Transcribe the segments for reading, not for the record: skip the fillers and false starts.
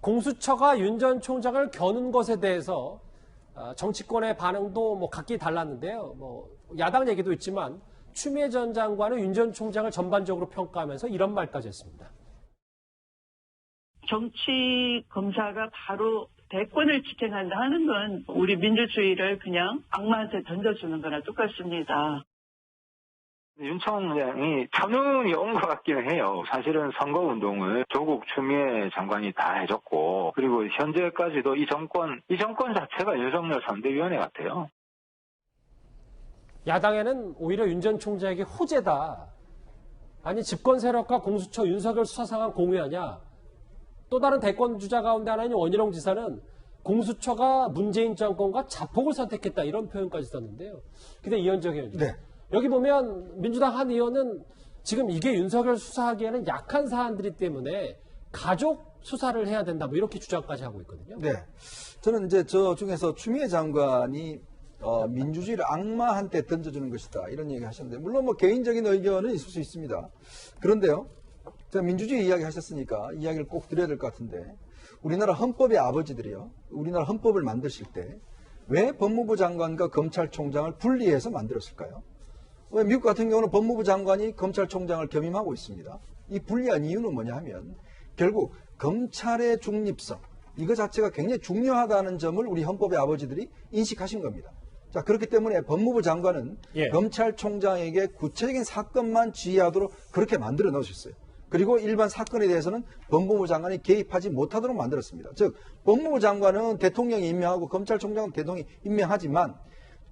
공수처가 윤 전 총장을 겨눈 것에 대해서 정치권의 반응도 뭐 각기 달랐는데요. 뭐 야당 얘기도 있지만 추미애 전 장관은 윤 전 총장을 전반적으로 평가하면서 이런 말까지 했습니다. 정치 검사가 바로 대권을 집행한다 하는 건 우리 민주주의를 그냥 악마한테 던져주는 거나 똑같습니다. 윤 총장이 천운이 온 것 같기는 해요. 사실은 선거운동을 조국 추미애 장관이 다 해줬고, 그리고 현재까지도 이 정권 자체가 윤석열 선대위원회 같아요. 야당에는 오히려 윤 전 총장에게 호재다. 아니 집권 세력과 공수처 윤석열 수사 상황 공유하냐. 또 다른 대권 주자 가운데 하나인 원희룡 지사는 공수처가 문재인 정권과 자폭을 선택했다 이런 표현까지 썼는데요. 근데 이현정 의원님. 네. 여기 보면 민주당 한 의원은 지금 이게 윤석열 수사하기에는 약한 사안들이기 때문에 가족 수사를 해야 된다 뭐 이렇게 주장까지 하고 있거든요. 네. 저는 이제 저 중에서 추미애 장관이 민주주의를 악마한테 던져주는 것이다 이런 얘기 하셨는데 물론 뭐 개인적인 의견은 있을 수 있습니다. 그런데요. 제가 민주주의 이야기 하셨으니까 이야기를 꼭 드려야 될 것 같은데 우리나라 헌법의 아버지들이요. 우리나라 헌법을 만드실 때 왜 법무부 장관과 검찰총장을 분리해서 만들었을까요? 왜 미국 같은 경우는 법무부 장관이 검찰총장을 겸임하고 있습니다. 이 분리한 이유는 뭐냐 하면 결국 검찰의 중립성 이거 자체가 굉장히 중요하다는 점을 우리 헌법의 아버지들이 인식하신 겁니다. 자 그렇기 때문에 법무부 장관은 검찰총장에게 구체적인 사건만 지휘하도록 그렇게 만들어 놓으셨어요. 그리고 일반 사건에 대해서는 법무부 장관이 개입하지 못하도록 만들었습니다. 즉 법무부 장관은 대통령이 임명하고 검찰총장은 대통령이 임명하지만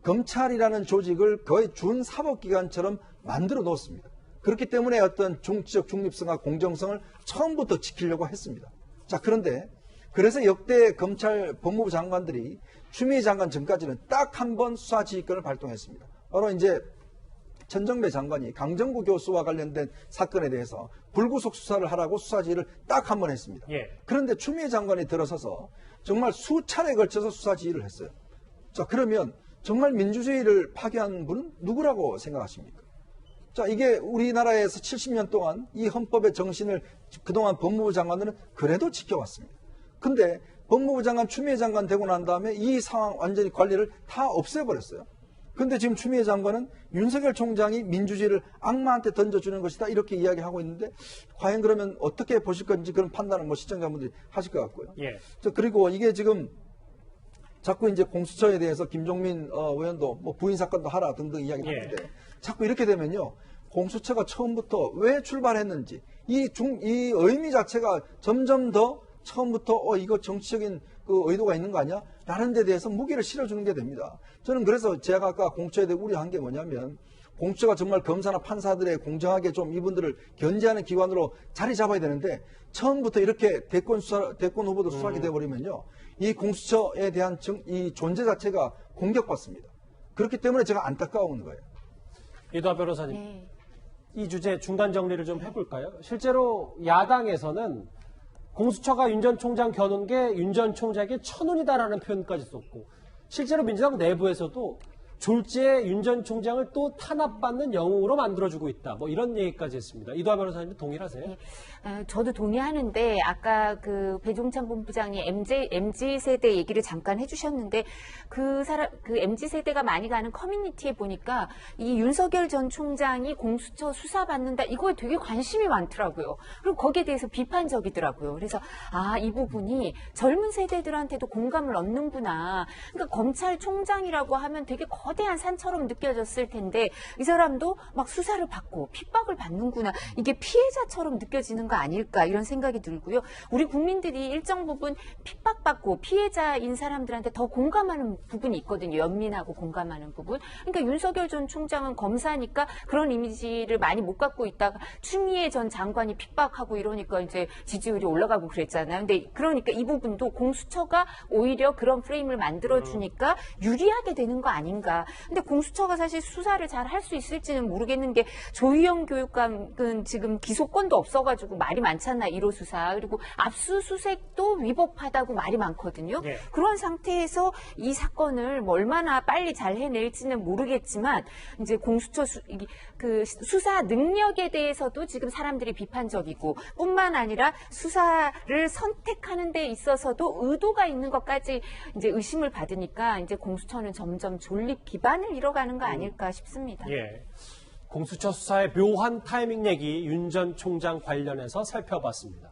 검찰이라는 조직을 거의 준사법기관처럼 만들어 놓았습니다. 그렇기 때문에 어떤 정치적 중립성과 공정성을 처음부터 지키려고 했습니다. 자 그런데 그래서 역대 검찰 법무부 장관들이 추미애 장관 전까지는 딱 한 번 수사지휘권을 발동했습니다. 바로 이제 천정배 장관이 강정구 교수와 관련된 사건에 대해서 불구속 수사를 하라고 수사지휘를 딱 한 번 했습니다. 그런데 추미애 장관이 들어서서 정말 수차례에 걸쳐서 수사지휘를 했어요. 자 그러면 정말 민주주의를 파괴한 분은 누구라고 생각하십니까? 자 이게 우리나라에서 70년 동안 이 헌법의 정신을 그동안 법무부 장관들은 그래도 지켜왔습니다. 근데 법무부 장관 추미애 장관 되고 난 다음에 이 상황 완전히 관리를 다 없애버렸어요. 근데 지금 추미애 장관은 윤석열 총장이 민주주의를 악마한테 던져주는 것이다 이렇게 이야기하고 있는데 과연 그러면 어떻게 보실 건지 그런 판단은 뭐 시청자분들이 하실 것 같고요. 자, 그리고 이게 지금 자꾸 이제 공수처에 대해서 김종민 의원도 뭐 부인 사건도 하라 등등 이야기를 하는데 자꾸 이렇게 되면요. 공수처가 처음부터 왜 출발했는지 이 의미 자체가 점점 더 처음부터 이거 정치적인 그 의도가 있는 거 아니야? 라는 데 대해서 무게를 실어주는 게 됩니다. 저는 그래서 제가 아까 공수처에 대해 우려한 게 뭐냐면 공수처가 정말 검사나 판사들의 공정하게 좀 이분들을 견제하는 기관으로 자리 잡아야 되는데 처음부터 이렇게 대권 후보들 수사하게 돼버리면요. 이 공수처에 대한 이 존재 자체가 공격받습니다. 그렇기 때문에 제가 안타까운 거예요. 이도하 변호사님, 이 주제 중간 정리를 좀 해볼까요? 실제로 야당에서는 공수처가 윤 전 총장 겨눈 게 윤 전 총장에게 천운이다라는 표현까지 썼고 실제로 민주당 내부에서도 졸지에 윤 전 총장을 또 탄압받는 영웅으로 만들어주고 있다. 뭐 이런 얘기까지 했습니다. 이도하 변호사님도 동의하세요? 저도 동의하는데 아까 그 배종찬 본부장이 MZ 세대 얘기를 잠깐 해주셨는데 그 MZ 세대가 많이 가는 커뮤니티에 보니까 이 윤석열 전 총장이 공수처 수사받는다 이거에 되게 관심이 많더라고요. 그리고 거기에 대해서 비판적이더라고요. 그래서 이 부분이 젊은 세대들한테도 공감을 얻는구나. 그러니까 검찰총장이라고 하면 되게 거대한 산처럼 느껴졌을 텐데 이 사람도 막 수사를 받고 핍박을 받는구나. 이게 피해자처럼 느껴지는 거 아닐까 이런 생각이 들고요. 우리 국민들이 일정 부분 핍박받고 피해자인 사람들한테 더 공감하는 부분이 있거든요. 연민하고 공감하는 부분. 그러니까 윤석열 전 총장은 검사니까 그런 이미지를 많이 못 갖고 있다가 추미애 전 장관이 핍박하고 이러니까 이제 지지율이 올라가고 그랬잖아요. 근데 그러니까 이 부분도 공수처가 오히려 그런 프레임을 만들어주니까 유리하게 되는 거 아닌가. 있습니다. 근데 공수처가 사실 수사를 잘 할 수 있을지는 모르겠는 게 조희영 교육감은 지금 기소권도 없어가지고 말이 많잖아, 1호 수사. 그리고 압수수색도 위법하다고 말이 많거든요. 네. 그런 상태에서 이 사건을 뭐 얼마나 빨리 잘 해낼지는 모르겠지만 이제 공수처 그 수사 능력에 대해서도 지금 사람들이 비판적이고 뿐만 아니라 수사를 선택하는 데 있어서도 의도가 있는 것까지 이제 의심을 받으니까 이제 공수처는 점점 존립 기반을 잃어가는 거 아닐까 싶습니다. 예. 공수처 수사의 묘한 타이밍 얘기 윤 전 총장 관련해서 살펴봤습니다.